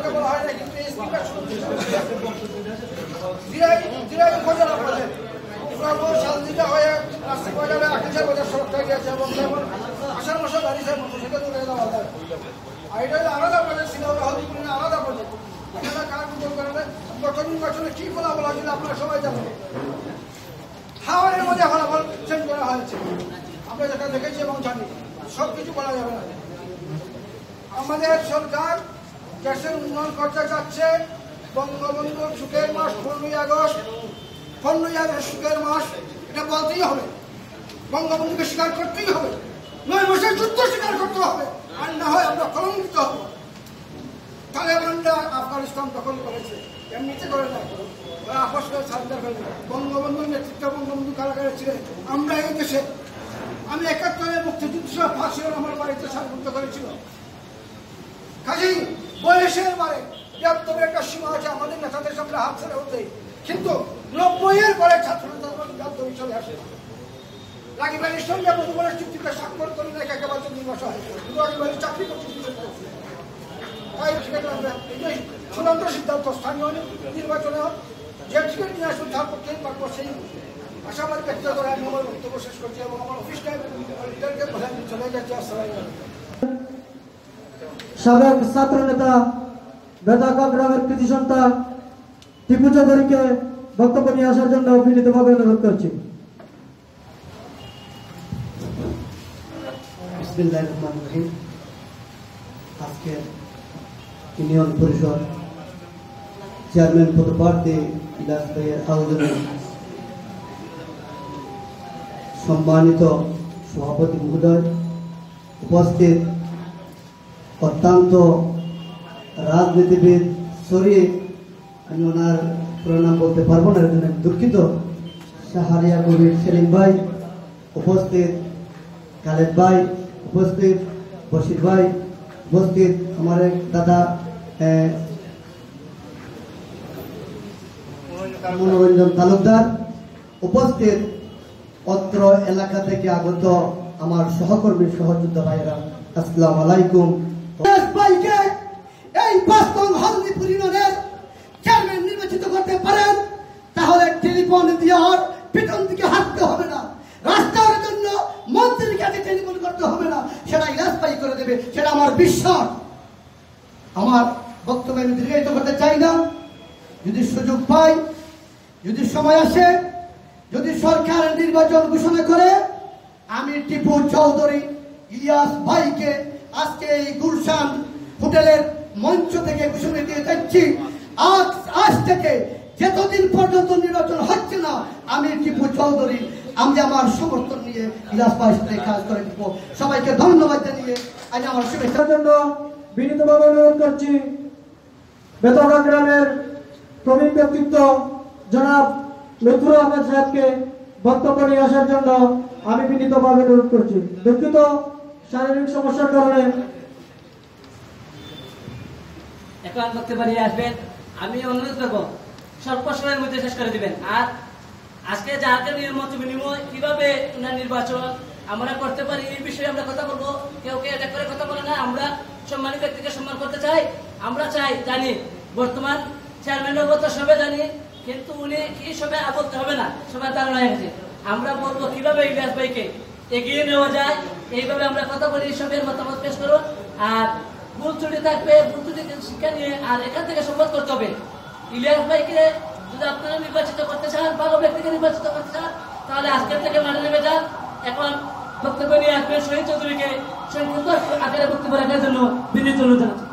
আমাকে বলা হয় না, কিন্তু এই স্কিমটা জিরাই উপজেলা প্রজেক্ট শালদিটা হয়ে রাস্তা বাজারে 8,000 বাজার সড়কটা গিয়েছে এবং যেমন আষাঢ় মাসে দাঁড়িয়েছে সেটা তুলে দেওয়া যায়। আর এটা হলো আলাদা প্রজেক্ট ছিল, হলদিপুরে আলাদা প্রজেক্ট। আপনারা কার বিতরণ করেন গত নির্বাচনে কি ফলাফল হয়েছিল আপনারা সবাই জানেন। হাওয়ারের মধ্যে ফলাফল চেঞ্জ করা হয়েছে, আমরা যেটা দেখেছি এবং জানি। সব কিছু বলা যাবে না। আমাদের সরকার দেশের উন্নয়ন করতে যাচ্ছে। বঙ্গবন্ধুর সুখের মাস 15ই আগস্ট, 15ই আগস্ট সুখের মাস, এটা বলতেই হবে। বঙ্গবন্ধুকে স্বীকার করতেই হবে, 9 মাসের যুদ্ধ স্বীকার করতে হবে, আর না হয় আমরা কলঙ্কিত হব। তালেবানরা আফগানিস্তান দখল করেছে, এমনিতে করে না, আপোষ করে সারেন্ডার করে। বঙ্গবন্ধুর নেতৃত্বে বঙ্গবন্ধু কারাগারে ছিলেন। আমরা এই দেশে, আমি 71-এ মুক্তিযুদ্ধ ফাঁসি আমার বাড়িতে সারবদ্ধ করেছিল। কাজেই বয়সের বারে 72-এর একটা সীমা আছে, আমাদের নেতাদের সামনে হাত ছেড়ে হতে। কিন্তু 90-এর পরে ছাত্রনেতা চলে আসে। রাগিব আলীর সঙ্গে মধুবনের চুক্তিতে স্বাক্ষর করে না, একেবারে নির্বাচন হয়েছে। রাগিব আলী চাকরি করছে, তাই চূড়ান্ত সিদ্ধান্ত স্থানীয় নির্বাচনে যে টিকিট নিয়ে আসুন তার পক্ষেই পারবো, সেই আশাবাদ ব্যক্ত করে আমি আমার বক্তব্য শেষ করছি এবং আমার অফিসকে চলে যাচ্ছি। আসসালাম। সাবেক ছাত্র নেতা বেদাকা গ্রামের কৃতি সন্তান টিপু চৌধুরীকে বক্তব্য নিয়ে আসার জন্য বিনীতভাবে অনুরোধ করছি। বিসমিল্লাহির রহমানির রহিম। আজকে ইউনিয়ন পরিষদ চেয়ারম্যান পদপ্রার্থী ইলিয়াস ভাইয়ের আয়োজনে সম্মানিত সভাপতি মহোদয়, উপস্থিত অত্যন্ত রাজনীতিবিদ, সরি আমি ওনার পুরো নাম বলতে পারবো না, এর জন্য দুঃখিত, শাহরিয়া কবির সেলিম ভাই, উপস্থিত খালেদ ভাই, উপস্থিত বশির ভাই, উপস্থিত আমার এক দাদা মনোরঞ্জন তালুকদার, উপস্থিত অত্র এলাকা থেকে আগত আমার সহকর্মী সহযোদ্ধা ভাইরা, আসসালামু আলাইকুম। এই 5 নং হলদিপুর ইউনিয়নের চেয়ারম্যান নির্বাচিত করতে পারেন, তাহলে টেলিফোন দেওয়ার পিছন দিকে হাঁটতে হবে না, রাস্তার জন্য মন্ত্রীর কাছে টেলিফোন করতে হবে না, সেটা ইলিয়াস ভাই করে দেবে, সেটা আমার বিশ্বাস। আমার বক্তব্য আমি দীর্ঘায়িত করতে চাই না। যদি সুযোগ পাই, যদি সময় আসে, যদি সরকার নির্বাচন ঘোষণা করে, আমি টিপু চৌধুরী ইলিয়াস ভাইকে আজকে এই গুলশান হোটেলের মঞ্চ থেকে ঘোষণা দিয়ে যাচ্ছি, আজ থেকে যতদিন পর্যন্ত নির্বাচন হচ্ছে না, আমি টিপু চৌধুরী আমি আমার সমর্থন নিয়ে ইলিয়াস ভাইয়ের সাথে কাজ করে দিব। সবাইকে ধন্যবাদ জানিয়ে আমি আমার শুভেচ্ছার জন্য বিনীতভাবে অনুরোধ করছি বেতকা গ্রামের প্রবীণ ব্যক্তিত্ব জনাব লুৎফুর আহমেদ সাহেবকে বক্তব্য নিয়ে আসার জন্য আমি বিনীতভাবে অনুরোধ করছি। দুঃখিত, শারীরিক সমস্যার কারণে এখন বক্তব্য নিয়ে আসবেন। আমি অনুরোধ করবো স্বল্প সময়ের মধ্যে শেষ করে দিবেন। আর আজকে যাকে মত বিনিময় কিভাবে নির্বাচন আমরা করতে পারি এই বিষয়ে আমরা কথা বলবো। কেউ কেউ এটা করে কথা বলে না। আমরা সম্মানিত ব্যক্তিকে সম্মান করতে চাই। আমরা চাই, জানি বর্তমান চেয়ারম্যান তো সবাই জানি, কিন্তু উনি কি সবাই বলতে হবে না, সবাই ধারণা হয়ে গেছে। আমরা বলবো কিভাবে ইলিয়াস ভাইকে এগিয়ে নেওয়া যায়, এইভাবে আমরা কথা বলি। সবের মতামত পেশ করুন। আর ভুল ত্রুটি থাকবে, ভুল ত্রুটি শিক্ষা নিয়ে আর এখান থেকে সম্পদ করতে হবে। ইলিয়াস ভাইকে যদি আপনারা নির্বাচিত করতে চান, ভালো ব্যক্তিকে নির্বাচিত করতে চান, তাহলে আজকের থেকে মাঠে নেমে যান। এখন বক্তব্য নিয়ে আসবেন শহীদ চৌধুরীকে সংক্ষিপ্ত আকারে বক্তব্য রাখার জন্য বিনীত অনুরোধ জানাচ্ছি।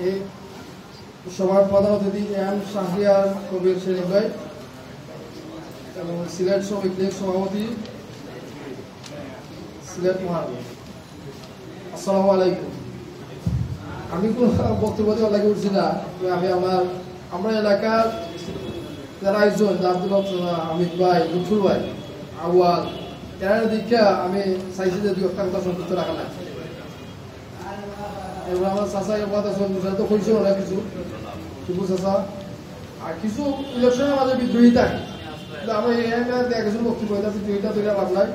এই সভার প্রধান অতিথি এম শাহরিয়ার কবির সেলিম ভাই এবং সিলেট শ্রমিক লীগ সভাপতি সিলেট মহানগর, আসসালামু আলাইকুম। আমি কোন বক্তব্য দেওয়ার লাগে উঠছি না। আমি আমরা এলাকার যারা আয়োজন আব্দুল্লাহ, আমিদ ভাই, লুৎফুর ভাই, আওয়াল, এর দিকে আমি চাইছি যে 2 একটা কথা সন্তুষ্ট রাখা না। এবার আমার চাচা কথা তো কইছে অনেক কিছু, টিপু চাচা আর কিছু ইলেকশনের মাঝে বিদ্রোহী থাকে, আমরা কিছু বক্তব্য বিদ্রোহিতা তৈরি লাভ নাই।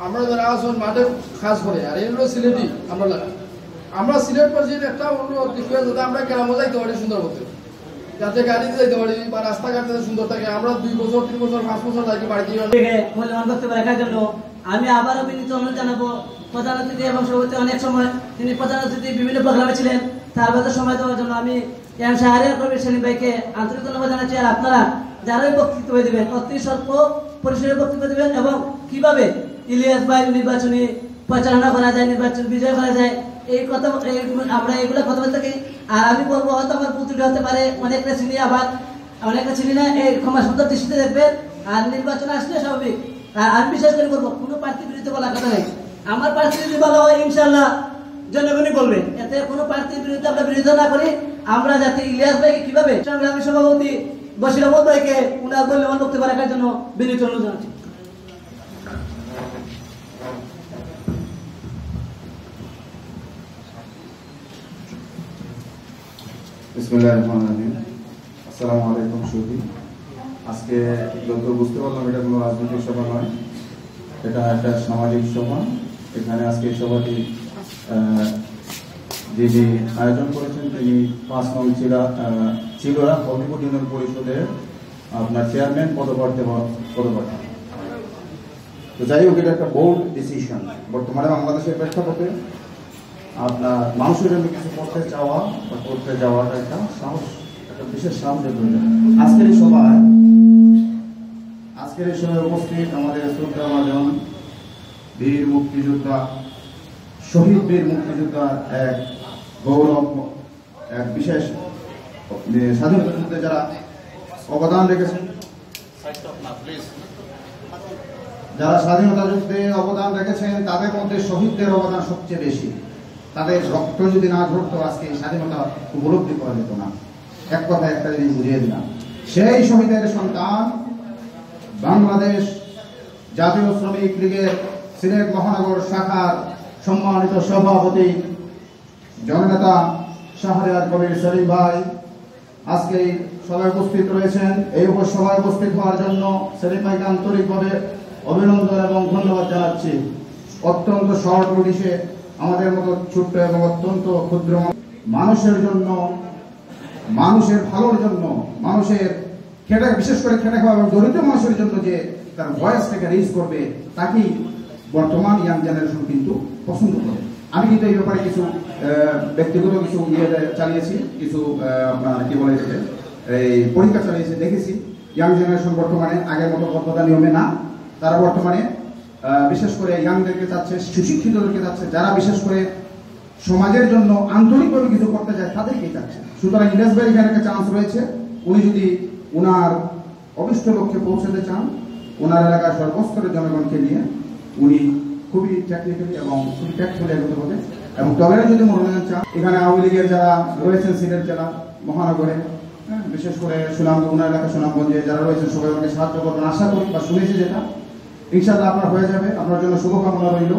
আমরা যারা আসুন মাঠে কাজ করে, আর এগুলো সিলেটি আমরা লাগা, আমরা সিলেট পর্যায়ে একটা অনুরোধ যাতে আমরা গ্রামে যাইতে পারি সুন্দর করতে, যাতে গাড়িতে যাইতে পারি বা রাস্তাঘাট যাতে সুন্দর থাকে। আমরা 2 বছর 3 বছর 5 বছর লাগে বাড়িতে মূল্যবান বক্তব্য রাখার জন্য আমি আবারও বিনীত অনুরোধ জানাবো। প্রধান অতিথি এবং সভাপতি অনেক সময় তিনি প্রধান অতিথি বিভিন্ন প্রোগ্রামে ছিলেন, তার মধ্যে সময় দেওয়ার জন্য আমি শাহরিয়ার কবির সেলিম ভাইকে আন্তরিক ধন্যবাদ জানাচ্ছি। আর আপনারা যারাই বক্তব্য দেবেন অতি স্বল্প পরিসরে বক্তব্য দেবেন এবং কিভাবে ইলিয়াস ভাই নির্বাচনী পরিচালনা করা যায়, নির্বাচন বিজয় করা যায়, এই কথা আমরা এগুলো কথা বলতে থাকি। আর আমি বলবো হয়তো আমার পুতুলি হতে পারে, অনেকটা চিনি আবার অনেকটা চিনি না, এই ক্ষমা সুন্দর দৃষ্টিতে দেখবেন। আর নির্বাচন আসলে স্বাভাবিক। আর আমি বিশেষ করে বলবো কোনো প্রার্থীর বিরুদ্ধে বলার কথা নেই, আমার প্রার্থী যদি ভালো হয় ইনশাল্লাহ জনগণই বলবে, এতে কোনো প্রার্থীর বিরুদ্ধে আমরা বিরোধিতা না করি। আমরা যাতে ইলিয়াস ভাইকে কিভাবে সংগ্রামী সভাপতি বশির আহমদ ভাইকে উনার মূল্যবান বক্তব্য রাখার জন্য বিনীত অনুরোধ জানাচ্ছি। বিসমিল্লাহির রহমানির রহিম। আসসালামু আলাইকুম সুধী। আজকে যত বুঝতে পারলাম এটা কোনো রাজনৈতিক সভা নয়, এটা একটা সামাজিক সভা। এখানে আজকে সভাটি যিনি আয়োজন করেছেন তিনি 5 নং চিলরা হবিপুর ইউনিয়ন পরিষদের আপনার চেয়ারম্যান পদপ্রার্থী। তো যাই হোক, এটা একটা বোল্ড ডিসিশন। বর্তমানে বাংলাদেশের প্রেক্ষাপটে আপনার মানুষের জন্য কিছু করতে চাওয়া বা করতে যাওয়াটা একটা সাহস, একটা বিশেষ সাহসের প্রয়োজন। আজকের এই সভায় উপস্থিত আমাদের শ্রদ্ধাভাজন বীর মুক্তিযোদ্ধা, শহীদ বীর মুক্তিযোদ্ধা, এক গৌরব, এক বিশেষ স্বাধীনতা যুদ্ধে যারা অবদান রেখেছেন, যারা স্বাধীনতা যুদ্ধে অবদান রেখেছেন তাদের মধ্যে শহীদদের অবদান সবচেয়ে বেশি। তাদের রক্ত যদি না ঝরতো আজকে স্বাধীনতা উপলব্ধি করা যেত না। এক কথা একটা জিনিস বুঝিয়ে দিলাম, সেই শহীদের সন্তান বাংলাদেশ জাতীয় শ্রমিক লীগের সিলেট মহানগর শাখার সম্মানিত সভাপতি জননেতা শাহরিয়ার কবির সেলিম ভাই আজকে সভায় উপস্থিত রয়েছেন। এই সভায় উপস্থিত হওয়ার জন্য সেলিম ভাইকে আন্তরিকভাবে অভিনন্দন এবং ধন্যবাদ জানাচ্ছি। অত্যন্ত শর্ট নোটিশে আমাদের মতো ছোট্ট এবং অত্যন্ত ক্ষুদ্র মানুষের জন্য, মানুষের ভালোর জন্য, মানুষের বিশেষ করে খেটে খাওয়া এবং দরিদ্র মানুষের জন্য যে তার ভয়েসটাকে রেজ করবে, তাকেই বর্তমান ইয়াং জেনারেশন কিন্তু পছন্দ করে। আমি কিন্তু এই ব্যাপারে কিছু ব্যক্তিগত কিছু চালিয়েছি, কিছু আপনার কি বলে এই পরীক্ষা চালিয়েছি, দেখেছি ইয়াং জেনারেশন বর্তমানে আগের মতো বদ্ধতা নিয়মে না। তারা বর্তমানে বিশেষ করে ইয়াংদেরকে চাচ্ছে, সুশিক্ষিতদেরকে চাচ্ছে, যারা বিশেষ করে সমাজের জন্য আন্তরিকভাবে কিছু করতে চায় তাদেরকেই চাচ্ছে। সুতরাং ইলিয়াস ভাই এখানে একটা চান্স রয়েছে। উনি যদি উনার অভিষ্ট লক্ষ্যে পৌঁছাতে চান, ওনার এলাকার সর্বস্তরের জনগণকে নিয়ে উনি খুবই টেকনিক্যালি এবং খুবই ট্যাক্টফুলি এগোতে হবে। এবং দলের যদি মনোনয়ন চান, এখানে আওয়ামী লীগের যারা রয়েছেন সিলেট জেলা মহানগরে, বিশেষ করে ওনার এলাকা সুনামগঞ্জে যারা রয়েছেন, সবাই আমাকে সাহায্য করবেন আশা করি, বা শুনেছি যেটা ইনশাআল্লাহ আপনার হয়ে যাবে। আপনার জন্য শুভকামনা রইল।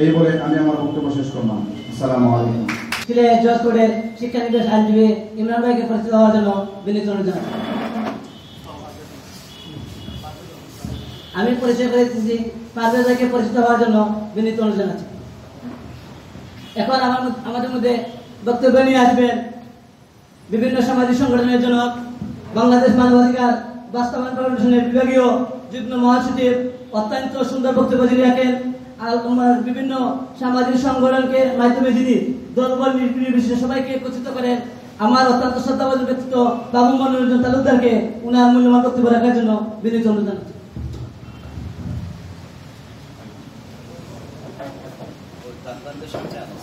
এই বলে আমি আমার বক্তব্য শেষ করলাম। আসসালামু আলাইকুম। সিলেট জজকোর্টের শিক্ষানিবেশ আইনজীবী ইমরান ভাইকে পরিচিত হওয়ার জন্য বিনীত অনুরোধ জানাচ্ছি। আমি পরিচয় করে দিচ্ছি, পারভেজ ভাইকে পরিচিত হওয়ার জন্য বিনীত অনুরোধ জানাচ্ছি। এখন আমাদের মধ্যে বক্তব্য নিয়ে আসবেন বিভিন্ন সামাজিক সংগঠনের জন্য বাংলাদেশ মানবাধিকার বাস্তবায়ন ফাউন্ডেশনের বিভাগীয় যুগ্ম মহাসচিব, অত্যন্ত সুন্দর বক্তব্য যিনি রাখেন। বিভিন্ন সামাজিক সংগঠনকে মাধ্যমে যিনি দলবল নির্বিশেষে সবাইকে একত্রিত করেন, আমার অত্যন্ত শ্রদ্ধাভাজন ব্যক্তিত্ব বাবু মনোরঞ্জন তালুকদারকে উনার মূল্যবান বক্তব্য রাখার জন্য বিনীত অনুরোধ জানাচ্ছি।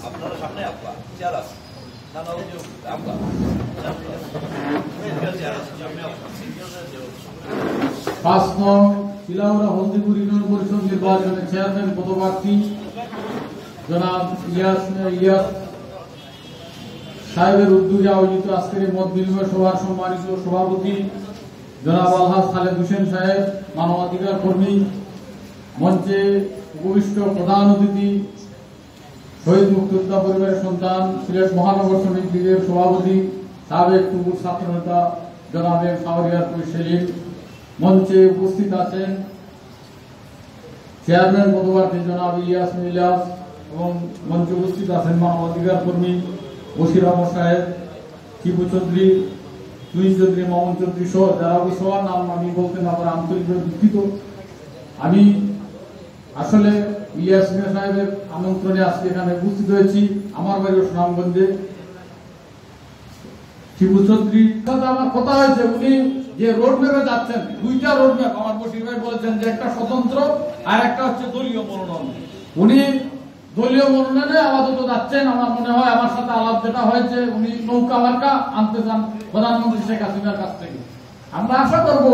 আপনারা সামনে আপা চেয়ার আছে না না ওই যে আপা পাঁচ নং শিলাউড়া হলদিপুর ইউনিয়ন পরিষদ নির্বাচনের চেয়ারম্যান পদপ্রার্থী জনাব ইলিয়াস সাহেবের উদ্যোগে আয়োজিত আজকের মত বিনিময় সভার সম্মানিত সভাপতি জনাব আলহাজ খালেদ হোসেন সাহেব, মানবাধিকার কর্মী, মঞ্চে উপবিষ্ট প্রধান অতিথি শহীদ মুক্তিযোদ্ধা পরিবারের সন্তান, সিলেট মহানগর শ্রমিক লীগের সভাপতি, সাবেক তুমুর ছাত্র নেতা জনাব শাহরিয়ারপুর সেলিম, মঞ্চে উপস্থিত আছেন চেয়ারম্যান পদপ্রার্থী জনাব ইলিয়াস মিলিয়াস এবং মঞ্চে উপস্থিত আছেন মানবাধিকার কর্মী বশির আহমদ সাহেব, টিপু চৌধুরী, তুহিন চৌধুরী, মামুন চৌধুরী সহ যারা সবার নাম আমি বলতে না পারে আন্তরিকভাবে দুঃখিত। আমি আসলে ইলিয়াস মিয়া সাহেবের আমন্ত্রণে আজকে এখানে উপস্থিত হয়েছি। আমার বাড়িও সুনামগঞ্জে। টিপু চৌধুরীর সাথে আমার কথা হয়েছে, উনি যে রোড ম্যাপে যাচ্ছেন, দুইটা রোড ম্যাপ আমার বশির ভাই বলেছেন যে একটা স্বতন্ত্র আর একটা হচ্ছে দলীয় মনোনয়ন। উনি দলীয় মনোনয়নে আপাতত যাচ্ছেন। আমার মনে হয় আমার সাথে আলাপ যেটা হয়েছে, উনি নৌকা মার্কা আনতে চান প্রধানমন্ত্রী শেখ হাসিনার কাছ থেকে। আমরা আশা করব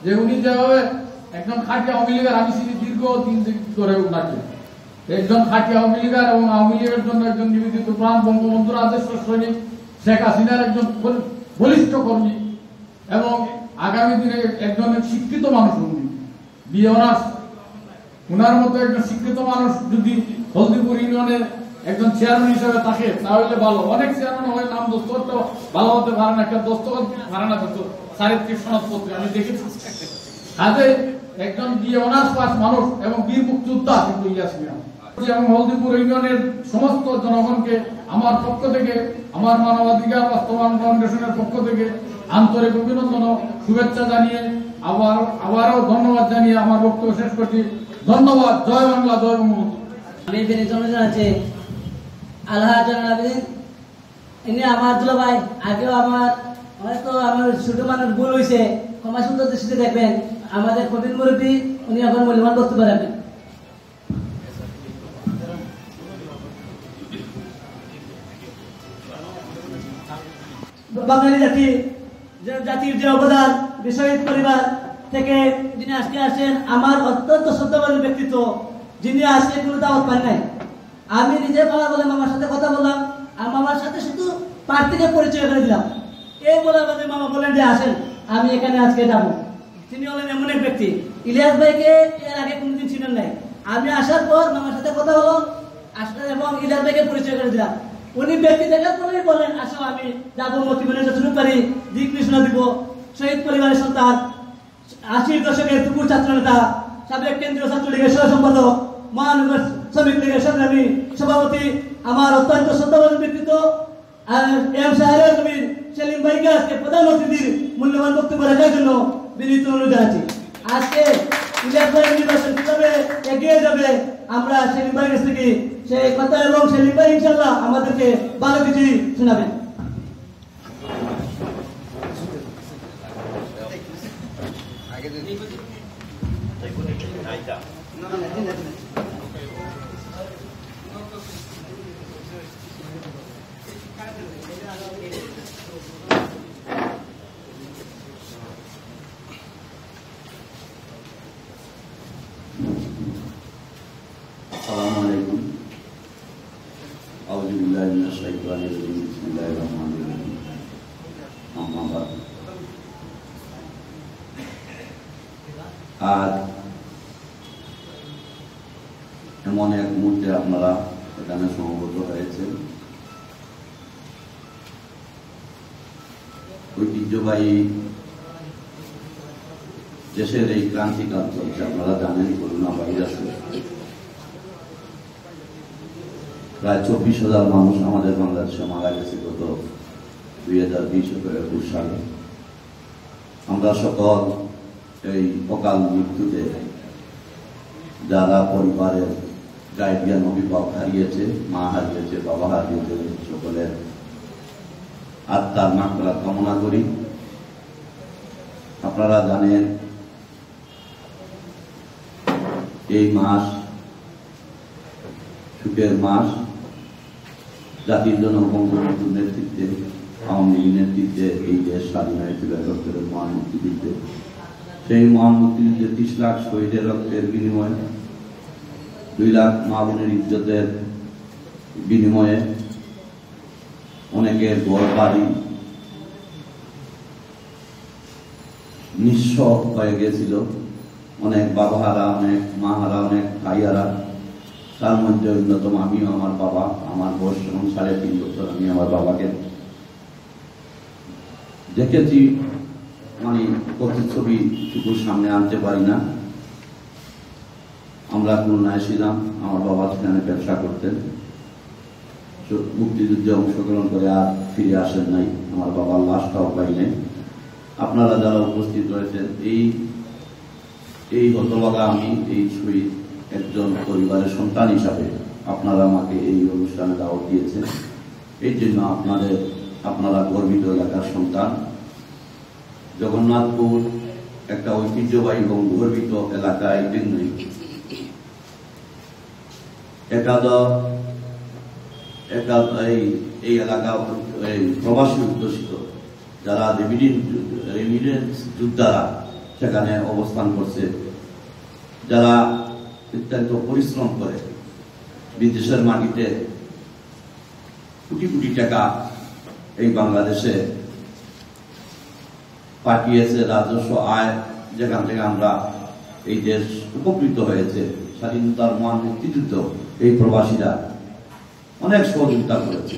যে উনি যেভাবে একজন খাঁটি আওয়ামী লীগের, আমি চিনি দীর্ঘ দিন ধরে উনাকে, একজন খাঁটি আওয়ামী লীগের এবং আওয়ামী লীগের জন্য একজন নিবেদিত প্রাণ বঙ্গবন্ধুর আদর্শ সৈনিক, শেখ হাসিনার একজন বলিষ্ঠ কর্মী এবং আগামী দিনে একজন শিক্ষিত মানুষ। উনি বিএ অনার্স, উনার মতো একজন শিক্ষিত মানুষ যদি হলদিপুর ইউনিয়নের একজন চেয়ারম্যান হিসেবে থাকে তাহলে ভালো। অনেক চেয়ারম্যান হয় নাম দোস্তর ভালো হতে পারে না, একটা দোস্তগত পারে না, চারিত্রিক সনদপত্র আমি দেখেছি। কাজে একজন বিএ অনার্স পাস মানুষ এবং বীর মুক্তিযোদ্ধা কিন্তু ইলিয়াস মিয়া এবং হলদিপুর ইউনিয়নের সমস্ত জনগণকে আমার পক্ষ থেকে, আমার মানবাধিকার বাস্তবায়ন ফাউন্ডেশনের পক্ষ থেকে আন্তরিক অভিনন্দন ও শুভেচ্ছা জানিয়ে আবারও ধন্যবাদ জানিয়ে আমার বক্তব্য শেষ করছি। ধন্যবাদ। জয় বাংলা, জয় বঙ্গবন্ধু। আমি বিনীতভাবে জানাচ্ছি আল্লাহ জানাবেন ইনি আমার দুলা ভাই। আগেও আমার হয়তো আমার ছোট মানুষ ভুল হয়েছে, ক্ষমা সুন্দর দৃষ্টিতে দেখবেন। আমাদের কবির মুরব্বী, উনি এখন মূল্যবান বক্তব্য রাখবেন। বাঙালি জাতির যে অবদান, শহীদ পরিবার থেকে যিনি আজকে আসেন, আমার অত্যন্ত শ্রদ্ধাবান ব্যক্তিত্ব, যিনি আজকে কোনো দাওয়াত পান নাই। আমি নিজে মামা বলে মামার সাথে কথা বললাম, আর মামার সাথে শুধু প্রার্থীকে পরিচয় করে দিলাম। এই বলে আমাদের মামা বলেন যে আসেন, আমি এখানে আজকে যাবো। তিনি হলেন এমন এক ব্যক্তি, ইলিয়াস ভাইকে এর আগে কোনোদিন ছিলেন নাই। আমি আসার পর মামার সাথে কথা হলো এবং ইলিয়াস ভাইকে পরিচয় করে দিলাম। উনি ব্যক্তি দেখার পরে বলেন আসো আমি যাবো, মতিমনে যতটুকু পারি দিক নির্দেশনা দিব। শহীদ পরিবারের সন্তান, 80-র দশকের টুকুর ছাত্র নেতা, সাবেক কেন্দ্রীয় ছাত্রলীগের সহ সম্পাদক, মহানগর শ্রমিক লীগের সংগ্রামী সভাপতি, আমার অত্যন্ত শ্রদ্ধাবান ব্যক্তিত্ব এম শাহরিয়ার কবির সেলিম ভাইকে আজকে প্রধান অতিথির মূল্যবান বক্তব্য রাখার জন্য বিনীত অনুরোধ জানাচ্ছি। আজকে ইলিয়াস ভাইয়ের নির্বাচন কিভাবে এগিয়ে যাবে আমরা সেলিম ভাইয়ের কাছ থেকে সেই কথা, এবং সেলিম ভাই ইনশাল্লাহ আমাদেরকে ভালো কিছু শোনাবেন। আসসালামু আলাইকুম। আউযু বিল্লাহি মিনাশ শাইতানির রাজিম। বিসমিল্লাহির রহমানির রহিম। আম্মা বাদ। আর এমন এক মুহূর্তে আপনারা এখানে সমবেত হয়েছেন, ঐতিহ্যবাহী দেশের এই ক্রান্তিকাল চলছে। আপনারা জানেন করোনা ভাইরাসে প্রায় 24,000 মানুষ আমাদের বাংলাদেশে মারা গেছে গত 2020 সালে। আমরা সকল এই অকাল মৃত্যুতে যারা পরিবারের গার্ডিয়ান অভিভাবক হারিয়েছে, মা হারিয়েছে, বাবা হারিয়েছে, সকলের আত্মার মাগফিরাত কামনা করি। আপনারা জানেন এই মাস সুখের মাস। জাতির জন্য বঙ্গবন্ধুর নেতৃত্বে, আওয়ামী লীগের নেতৃত্বে এই দেশ স্বাধীন হয়েছিল ৭১ মহান মুক্তিযুদ্ধে। সেই মহান মুক্তিযুদ্ধে 30 লাখ শহীদের রক্তের বিনিময়ে, 2 লাখ মা বোনের ইজ্জতের বিনিময়ে অনেকের ঘর বাড়ি নিঃস্ব হয়ে গেছিল। অনেক বাবাহারা, অনেক মাহারা, অনেক ভাইয়ারা। তার মধ্যে অন্যতম আমিও। আমার বাবা, আমার বয়স 3.5 বছর, আমি আমার বাবাকে দেখেছি মানে প্রতিচ্ছবি শুধু সামনে আনতে পারি না। আমরা খুলনায় ছিলাম, আমার বাবা সেখানে ব্যবসা করতেন, মুক্তিযুদ্ধে অংশগ্রহণ করে আর ফিরে আসেন নাই, আমার বাবার লাশটাও পাই নাই। আপনারা যারা উপস্থিত রয়েছেন, এই হতভাগা আমি এই শহীদ একজন পরিবারের সন্তান হিসাবে আপনারা আমাকে এই অনুষ্ঠানে দাওয়াত দিয়েছেন, এই জন্য আপনারা গর্বিত এলাকার সন্তান। জগন্নাথপুর একটা ঐতিহ্যবাহী এবং গর্বিত এলাকা, এই জন্যই এই এলাকা প্রবাসী উদ্দেশিত যারা রেমিডেন্স যোদ্ধারা সেখানে অবস্থান করছে, যারা অত্যন্ত পরিশ্রম করে বিদেশের মাটিতে কোটি কোটি টাকা এই বাংলাদেশে পাঠিয়েছে, রাজস্ব আয় যেখান থেকে আমরা এই দেশ উপকৃত হয়েছে। স্বাধীনতার মহান মুক্তিযুদ্ধ এই প্রবাসীরা অনেক সহযোগিতা করেছে।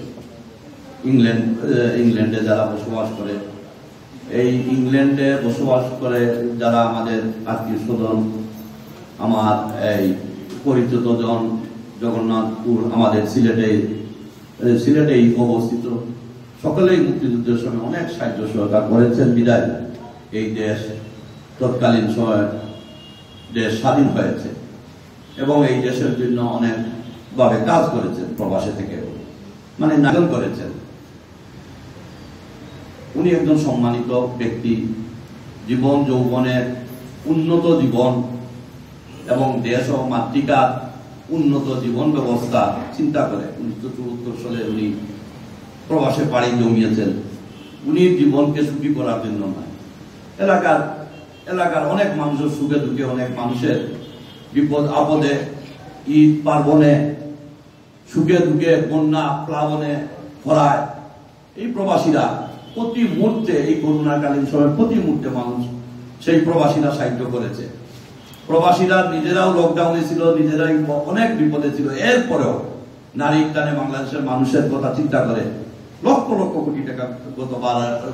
ইংল্যান্ডে যারা বসবাস করে, এই ইংল্যান্ডে বসবাস করে যারা আমাদের আত্মীয় স্বজন, আমার এই পরিচিত জন, জগন্নাথপুর আমাদের সিলেটেই অবস্থিত, সকলেই মুক্তিযুদ্ধের সময় অনেক সাহায্য সহযোগিতা করেছেন। বিদায় এই দেশ তৎকালীন সময় দেশ স্বাধীন হয়েছে এবং এই দেশের জন্য অনেকভাবে কাজ করেছেন, প্রবাসে থেকে মানে নাগল করেছেন। উনি একজন সম্মানিত ব্যক্তি, জীবন যৌবনের উন্নত জীবন এবং দেশ ও মাতৃকার উন্নত জীবন ব্যবস্থা চিন্তা করে 1974 সালে উনি প্রবাসে পাড়ি জমিয়েছেন। উনি জীবনকে সুখী করার জন্য নয়, এলাকার অনেক মানুষের সুখে দুঃখে, অনেক মানুষের বিপদ আপদে, ঈদ পার্বণে, সুখে দুঃখে, বন্যা প্লাবনে, খরায়, এই প্রবাসীরা প্রতি মুহূর্তে, এই করোনাকালীন সময় প্রতি মুহূর্তে মানুষ সেই প্রবাসীরা সাহায্য করেছে। প্রবাসীরা নিজেরাও লকডাউনে ছিল, নিজেরাই অনেক বিপদে ছিল, এরপরেও নারী টানে বাংলাদেশের মানুষের কথা চিন্তা করে লক্ষ লক্ষ কোটি টাকা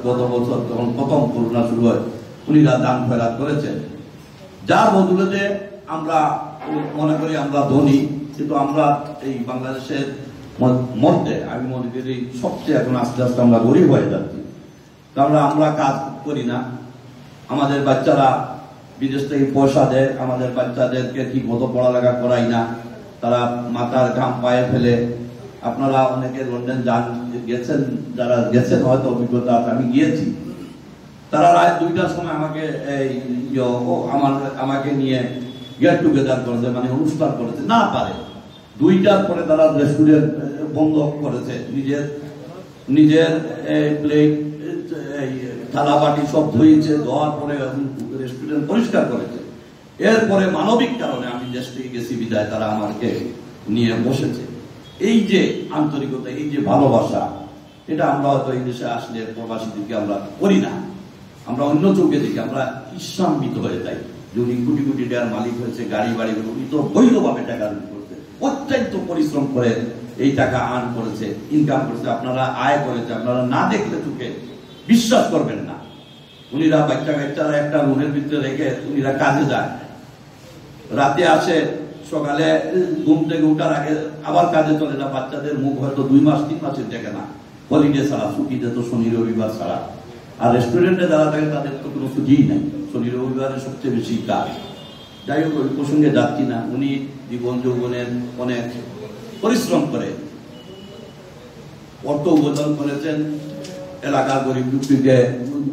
গত বছর যখন প্রথম করোনা শুরু হয় উনিরা দান খয়রাত করেছেন। যার বদলে আমরা মনে করি আমরা ধনী, কিন্তু আমরা এই বাংলাদেশের মধ্যে আমি মনে করি সবচেয়ে এখন আস্তে আস্তে আমরা গরিব হয়ে যাচ্ছি। কারণ আমরা কাজ করি না, আমাদের বাচ্চারা বিদেশ থেকে পয়সা দেয়, আমাদের বাচ্চাদেরকে ঠিক মতো পড়ালেখা করাই না, তারা মাথার ঘাম পায়ে ফেলে। আপনারা অনেকে লন্ডন গেছেন, যারা গেছেন হয়তো অভিজ্ঞতা, আমি গিয়েছি। তারা রাত 2টার সময় আমাকে নিয়ে গেট টুগেদার করেছে, মানে অনুষ্ঠান করেছে, না পারে 2টার পরে তারা রেস্টুরেন্ট বন্ধ করেছে, নিজের প্লেট থালা বাটি সব ধুয়েছে, ধোয়ার পরে রেস্টুরেন্ট পরিষ্কার করেছে। এরপরে মানবিক কারণে আমি দেশ থেকে গেছি বিদায় তারা আমাকে নিয়ে বসেছে। এই যে আন্তরিকতা, এই যে ভালোবাসা, এটা আমরা হয়তো এই দেশে আসলে প্রবাসীদেরকে আমরা করি না, আমরা অন্য চোখে দেখি, আমরা ঈর্ষান্বিত হয়ে যাই। যদি কোটি কোটি টাকার মালিক হয়েছে, গাড়ি বাড়ি উনি তো বৈধভাবে টাকা করছে, অত্যন্ত পরিশ্রম করে এই টাকা আর্ন করেছে, ইনকাম করেছে, আপনারা আয় করেছে, আপনারা না দেখলে চোখে বিশ্বাস করবেন না। উনিরা বাচ্চারা একটা রুমের ভিতরে রেখে উনিরা কাজে যায়, রাতে আসে, সকালে ঘুম থেকে উঠার আগে আবার কাজে চলে যায়। বাচ্চাদের মুখ হয়তো 2 মাস 3 মাসের দেখে না, হলিডে ছাড়া, ছুটিতে তো শনি রবিবার ছাড়া। আর রেস্টুরেন্টে যারা থাকে তাদের তো কোনো ছুটিই নাই, শনি রবিবারের সবচেয়ে বেশি কাজ। যাই হোক, ওই প্রসঙ্গে যাচ্ছি না। উনি জীবন যৌবনের অনেক পরিশ্রম করে অর্থ উপার্জন করেছেন, এলাকার গরিব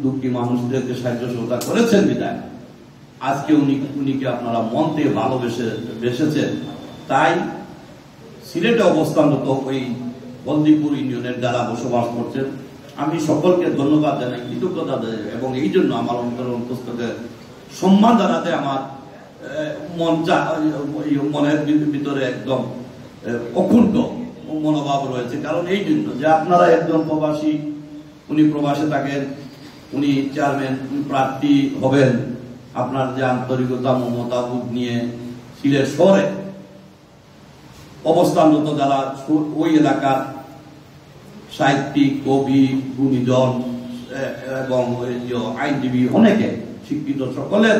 দুঃখী মানুষদেরকে সাহায্য সহযোগিতা করেছেন বিধায় আজকে উনিকে আপনারা মন থেকে ভালোবেসেছেন। তাই সিলেটে অবস্থানরত ওই বন্দিপুর ইউনিয়নের যারা বসবাস করছেন, আমি সকলকে ধন্যবাদ জানাই, কৃতজ্ঞতা জানাই, এবং এই জন্য আমার অন্তঃস্থলে সম্মান জানাতে আমার মনের ভিতরে একদম অকুণ্ঠ মনোভাব রয়েছে। কারণ এই জন্য যে আপনারা একজন প্রবাসী, উনি প্রবাসে থাকেন, উনি চেয়ারম্যান প্রার্থী হবেন, আপনার যে আন্তরিকতা মমতাবোধ নিয়ে সিলেট শহরে অবস্থানরত যারা ওই এলাকার সাহিত্যিক, কবি, গুণীজন, এবং আইনজীবী অনেকে শিক্ষিত সকলের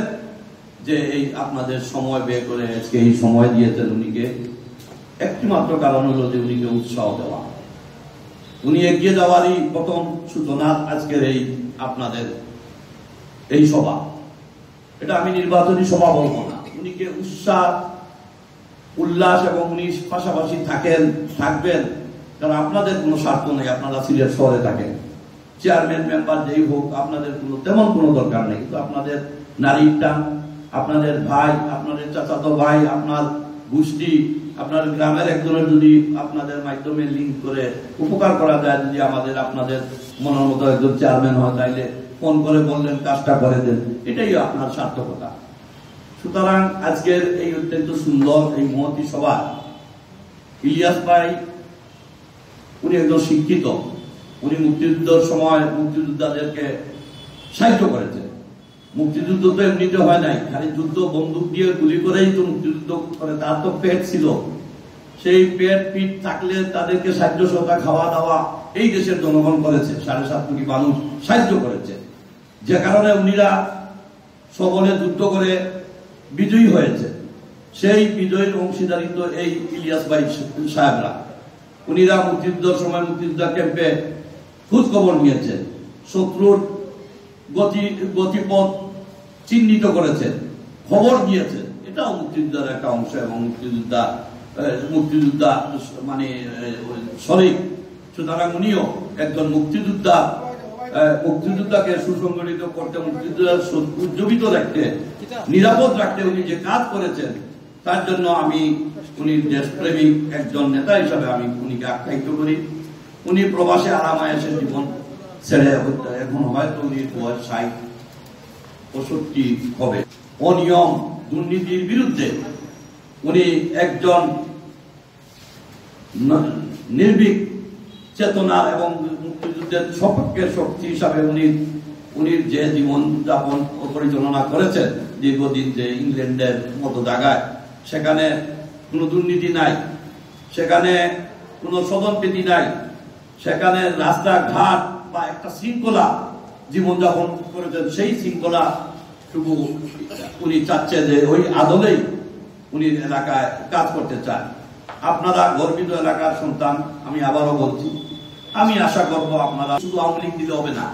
যে এই আপনাদের সময় ব্যয় করে আজকে এই সময় দিয়েছেন উনিকে, একটি মাত্র কারণ হলো যে উনিকে উৎসাহ দেওয়া। উনি এগিয়ে যাওয়ারই প্রথম সূচনা আজকের এই আপনাদের এই সভা। এটা আমি নির্বাচনী সভা বলবো না, উনিকে উৎসাহ উল্লাস এবং উনি পাশাপাশি থাকবেন, কারণ আপনাদের কোনো স্বার্থ নেই। আপনারা সিলেট শহরে থাকেন, চেয়ারম্যান মেম্বার যেই হোক আপনাদের কোনো তেমন কোনো দরকার নেই, কিন্তু আপনাদের নারীর টান, আপনাদের ভাই, আপনাদের চাচাতো ভাই, আপনার গোষ্ঠী, আপনার গ্রামের একজনের যদি আপনাদের মাধ্যমে লিঙ্ক করে উপকার করা যায়, যদি আমাদের আপনাদের মনের মতো একজন চেয়ারম্যান হয়, তাইলে ফোন করে বললেন কাজটা করে দেন, এটাই আপনার সার্থকতা। সুতরাং আজকের এই অত্যন্ত সুন্দর এই মহতী সভা, ইলিয়াস ভাই উনি একজন শিক্ষিত, উনি মুক্তিযুদ্ধের সময় মুক্তিযোদ্ধাদেরকে সাহায্য করেছেন। মুক্তিযুদ্ধ তো এমনিতে হয় নাই, খালি যুদ্ধ বন্দুক দিয়ে গুলি করেই তো মুক্তিযুদ্ধ করে, তার তো পেট ছিল, সেই পেট পিঠ থাকলে তাদেরকে সাহায্য সহযোগিতা খাওয়া দাওয়া এই দেশের জনগণ করেছে, 7.5 কোটি মানুষ সাহায্য করেছে, যে কারণে উনিরা সবলে যুদ্ধ করে বিজয়ী হয়েছে। সেই বিজয়ীর অংশীদারিত্ব এই ইলিয়াস ভাই সাহেবরা, উনিরা মুক্তিযুদ্ধের সময় মুক্তিযোদ্ধা ক্যাম্পে খোঁজ খবর নিয়েছেন, শত্রুর গতিপথ চিহ্নিত করেছেন, খবর দিয়েছেন, এটাও মুক্তিযোদ্ধার একটা অংশ এবং মুক্তিযোদ্ধা মানে শরীক। সুতরাং উনিও একজন মুক্তিযোদ্ধাকে সুসংগঠিত করতে, মুক্তিযোদ্ধা উজ্জীবিত রাখতে, নিরাপদ রাখতে উনি যে কাজ করেছেন, তার জন্য আমি উনি দেশপ্রেমিক একজন নেতা হিসাবে আমি উনিকে আখ্যায়িত করি। উনি প্রবাসে আরামায়েশের জীবন ছেড়ে এখন হয়তো উনি বয়স 60-65 হবে। অনিয়ম দুর্নীতির বিরুদ্ধে উনি একজন নির্ভীক চেতনা এবং মুক্তিযুদ্ধের সপক্ষের শক্তি হিসাবে উনি যে জীবন যাপন পরিচালনা করেছেন দীর্ঘদিন, যে ইংল্যান্ডের মতো জায়গায়, সেখানে কোনো দুর্নীতি নাই, সেখানে কোনো সদনপ্রীতি নাই, সেখানে রাস্তাঘাট বা একটা শৃঙ্খলা জীবনযাপন করেছেন। সেই শৃঙ্খলা শুধু উনি চাচ্ছে যে ওই আদলেই উনি এলাকায় কাজ করতে চান। আপনারা গর্বিত এলাকার সন্তান, আমি আবারও বলছি, আমি আশা করবো আপনারা শুধু আওয়ামী লীগ দিলে হবে না,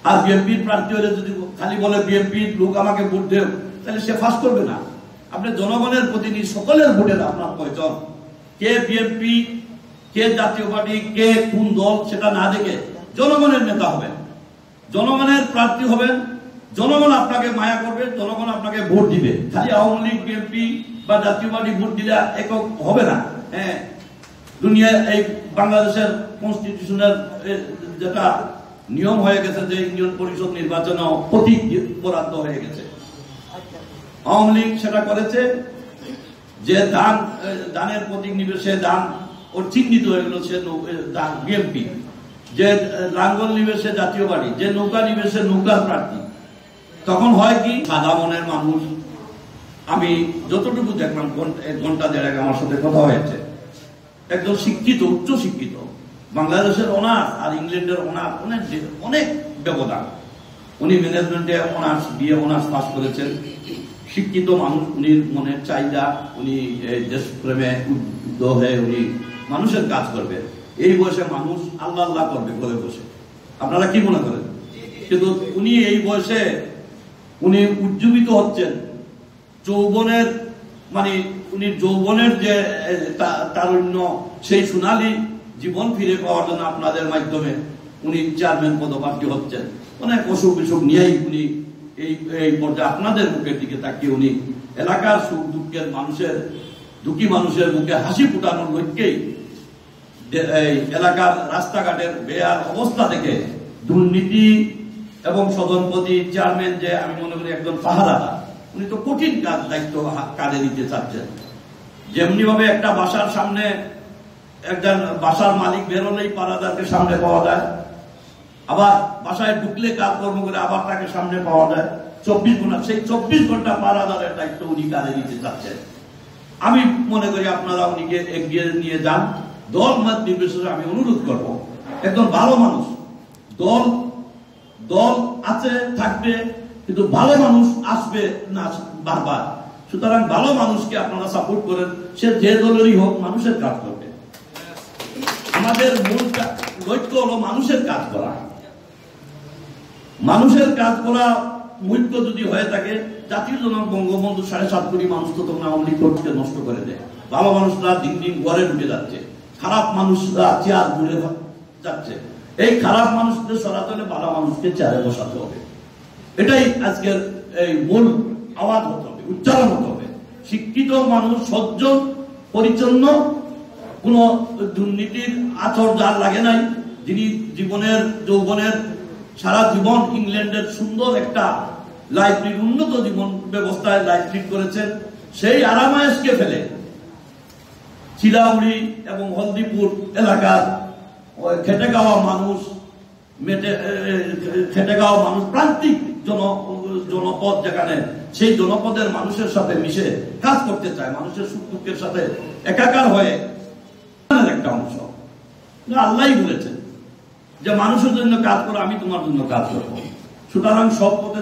আর বিএনপির প্রার্থী হলে যদি খালি বলে বিএনপির লোক আমাকে ভোট দেব, তাহলে সে ফাঁস করবে না। আপনি জনগণের প্রতিনিধি, সকলের ভোটের আপনার প্রয়োজন। কে বিএনপি, কে জাতীয় পার্টি, কে কোন দল, সেটা না দেখে জনগণের নেতা হবেন, জনগণের প্রার্থী হবেন, জনগণ আপনাকে মায়া করবে, জনগণ আপনাকে ভোট দিবে। খালি আওয়ামী লীগ, বিএনপি বা জাতীয় পার্টি ভোট দিলে একক হবে না। হ্যাঁ, দুনিয়ায় এই বাংলাদেশের কনস্টিটিউশনের যেটা নিয়ম হয়ে গেছে যে ইউনিয়ন পরিষদ নির্বাচন প্রতীক বরাদ্দ হয়ে গেছে। আওয়ামী লীগ সেটা করেছে, যে দানের প্রতীক নিবে সে দান ওর চিহ্নিত হয়ে গেল, সে বিএনপি, যে লাঙ্গল নিবে সে জাতীয় পার্টি, যে নৌকা নিবে সে নৌকার প্রার্থী। তখন হয় কি, সাদা মনের মানুষ, আমি যতটুকু দেখলাম, ঘন্টা দেড়েক আমার সাথে কথা হয়েছে, একজন শিক্ষিত, উচ্চ শিক্ষিত, বাংলাদেশের অনার্স আর ইংল্যান্ডের অনার্স অনেক ব্যবধান। উনি ম্যানেজমেন্টে অনার্স বিএ অনার্স পাস করেছেন, শিক্ষিত মানুষ, উনি মনের চাহিদা, উনি দেশপ্রেমে উদ্বুদ্ধ হয়ে উনি মানুষের কাজ করবে। এই বয়সে মানুষ আল্লাহ আল্লাহ করবে ঘরে বসে, আপনারা কি মনে করেন? কিন্তু উনি এই বয়সে উনি উজ্জীবিত হচ্ছেন, যৌবনের মানে উনি যৌবনের যে তারুণ্য, সেই সোনালী জীবন ফিরে পাওয়ার জন্য আপনাদের মাধ্যমে উনি চেয়ারম্যান পদপ্রার্থী হচ্ছেন। অনেক অসুখ বিসুখ নিয়েই উনি এই পর্যায়ে আপনাদের মুখের দিকে তাকিয়ে উনি এলাকার সুখ দুঃখের মানুষের, দুঃখী মানুষের মুখে হাসি ফুটানোর লক্ষ্যেই এই এলাকার রাস্তাঘাটের বেয়ার অবস্থা থেকে দুর্নীতি এবং সদনপতি চেয়ারম্যান, যে আমি মনে করি একজন পাহারাদার, উনি তো কঠিন কাজ দায়িত্ব কাজে নিতে চাচ্ছেন। যেমনি ভাবে একটা বাসার সামনে একজন বাসার মালিক বেরোলেই পাহারাদারকে সামনে পাওয়া যায়, আবার বাসায় ঢুকলে কাজকর্ম করে আবার তাকে সামনে পাওয়া যায় 24 ঘন্টা। সেই 24 ঘন্টা পাহারাদারের দায়িত্ব উনি কাজে নিতে চাচ্ছেন। আমি মনে করি আপনারা উনিকে এগিয়ে নিয়ে যান। দল মত নির্বিশেষে আমি অনুরোধ করবো, একজন ভালো মানুষ, দল দল আছে থাকবে, কিন্তু ভালো মানুষ আসবে না বারবার। সুতরাং ভালো মানুষকে আপনারা সাপোর্ট করেন, সে যে দলেরই হোক, মানুষের কাজ করবে। আমাদের মূল লক্ষ্য হলো মানুষের কাজ করা। মানুষের কাজ করা মুখ্য যদি হয়ে থাকে, জাতির জনক বঙ্গবন্ধু 7.5 কোটি মানুষ তো তখন আওয়ামী লীগ নষ্ট করে দেয়। ভালো মানুষরা দিন দিন ঘরে ঢুকে যাচ্ছে, খারাপ মানুষরা চেয়ার ঘুরে যাচ্ছে। এই খারাপ মানুষদের সরাতে হলে ভালো মানুষকে চেয়ারে বসাতে হবে। এটাই আজকের এই মূল আওয়াজ হতে হবে, উচ্চারণ হতে হবে। শিক্ষিত মানুষ, সজ্জন, পরিচ্ছন্ন, কোন দুর্নীতির আচর যার লাগে নাই, যিনি জীবনের যৌবনের সারা জীবন ইংল্যান্ডের সুন্দর একটা লাইফ লিড, উন্নত জীবন ব্যবস্থায় লাইফ লিড করেছেন, সেই আরামায়েশকে ফেলে চিলাউড়ি এবং হলদিপুর এলাকার খেটে খাওয়া মানুষ, প্রান্তিক জনপদ যেখানে, সেই জনপদের মানুষের সাথে মিশে কাজ করতে চায়, মানুষের সুখ দুঃখের সাথে একাকার হয়ে একটা অংশ। আল্লাহ বলেছেন যে মানুষের জন্য কাজ করো, আমি তোমার জন্য কাজ করবো। সুতরাং সব পথে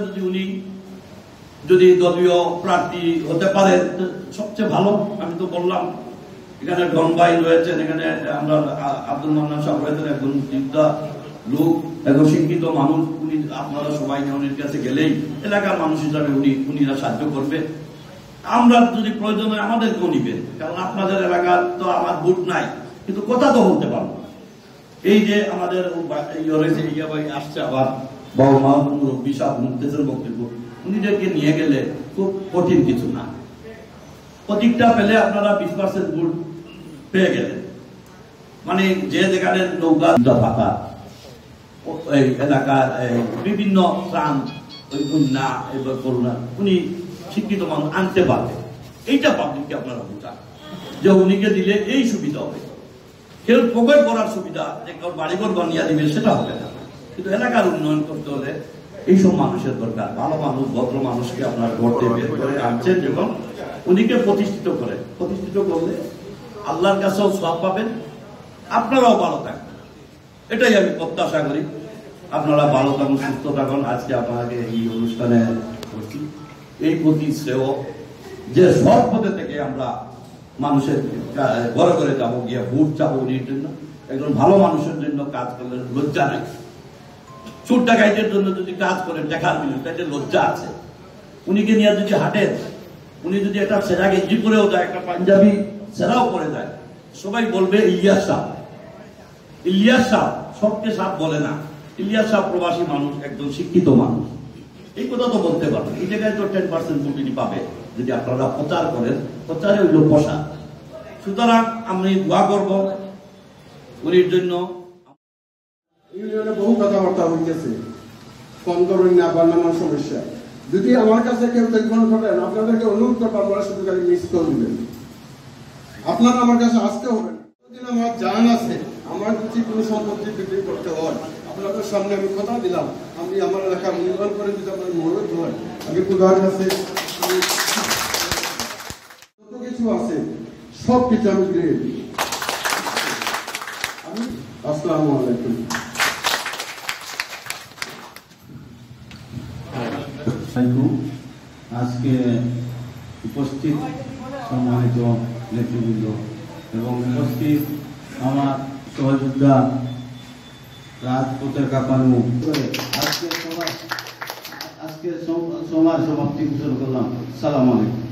যদি দলীয় প্রার্থী হতে পারে সবচেয়ে ভালো। আমি তো বললাম এখানে ডন ভাই রয়েছেন, এখানে আমরা আব্দুল মান্নান সাহেব রয়েছেন, একজন যোদ্ধা লোক, একজন শিক্ষিত মানুষ। উনি আপনারা সবাই উনির কাছে গেলেই এলাকার মানুষ হিসাবে উনিরা সাহায্য করবে। আমরা যদি প্রয়োজন হয় আমাদেরকেও নিবেন, কারণ আপনাদের এলাকার তো আমার ভোট নাই, কিন্তু কথা তো বলতে পারবো। এই যে আমাদের আসছে আবার বাবা মা মুরব্বী সাহেব মুক্তেশের বক্তব্য, উনিদেরকে নিয়ে গেলে খুব কঠিন কিছু না। প্রতীকটা পেলে আপনারা 20% ভোট পেয়ে গেলেন। মানে যে যেখানে নৌকা ফাঁকা, এই এলাকার বিভিন্ন ত্রাণ, ওই বন্যা, এবার করোনা, উনি শিক্ষিত মানুষ আনতে পারবে। এইটা পাবলিককে আপনারা বোঝান যে উনিকে দিলে এই সুবিধা হবে। কেউ প্রকল্প করার সুবিধা, যে কেউ বাড়িঘর বানিয়ে দিবে, সেটা হবে না। কিন্তু এলাকার উন্নয়ন করতে হলে এইসব মানুষের দরকার। ভালো মানুষ, ভদ্র মানুষকে আপনার গড়তে বের করে আনছেন, যখন উনিকে প্রতিষ্ঠিত করলে আল্লাহর কাছেও সওয়াব পাবেন, আপনারাও ভালো থাকবেন। এটাই আমি প্রত্যাশা করি। আপনারা ভালো থাকুন, সুস্থ থাকুন। আজকে আপনাকে এই অনুষ্ঠানে করছি, এই প্রতি শ্রেয় যে সব পথে থেকে আমরা মানুষের ঘরে ঘরে যাবো, গিয়ে ভোট চাবো উনির জন্য। একজন ভালো মানুষের জন্য কাজ করলে লজ্জা নাই। চোর ডাকাইতের জন্য যদি কাজ করেন, দেখার বিরুদ্ধে লজ্জা আছে। উনিকে নিয়ে যদি হাঁটেন, উনি যদি একটা সেরা গেঞ্জি পরেও যায়, একটা পাঞ্জাবি সেরাও পরে যায়, সবাই বলবে ইলিয়াস সাহেব। ইলিয়াস সাহেব সবকে সাপ বলে না। ইলিয়াস সাহেব প্রবাসী মানুষ, একজন শিক্ষিত মানুষ, এই কথা তো বলতে পারবেন। এই জায়গায় তো 10% ভোট পাবে যদি আপনারা প্রচার করেন। প্রচারে হইল পোষা। সুতরাং আমি দোয়া করব উনির জন্য। ইউনিয়নে বহু কথাবার্তা হইতেছে, কম করুন না বা নানান সমস্যা। যদি আমার কাছে কেউ টেলিফোন করেন, আপনাদেরকে অনুরোধ করবো আপনারা শুধু খালি মিস করে দিবেন। আপনারা আমার কাছে আসতে হবে না। যতদিন আমার জান আছে, আমার যদি কোনো সম্পত্তি বিক্রি করতে হয়, আপনাদের সামনে আমি কথা দিলাম, আমি আমার এলাকা নির্মাণ করে যদি আপনার মনোরোধ হয়, আমি খুদার কাছে যত কিছু আছে সব কিছু আমি দিয়ে দিই। আসসালামু আলাইকুম। আজকে উপস্থিত সম্মানিত নেতৃবৃন্দ এবং উপস্থিত আমার সহযোদ্ধা রাজপথের কাঁপানো, আজকে সবার সমাপ্তি ঘোষণা করলাম। সালাম আলাইকুম।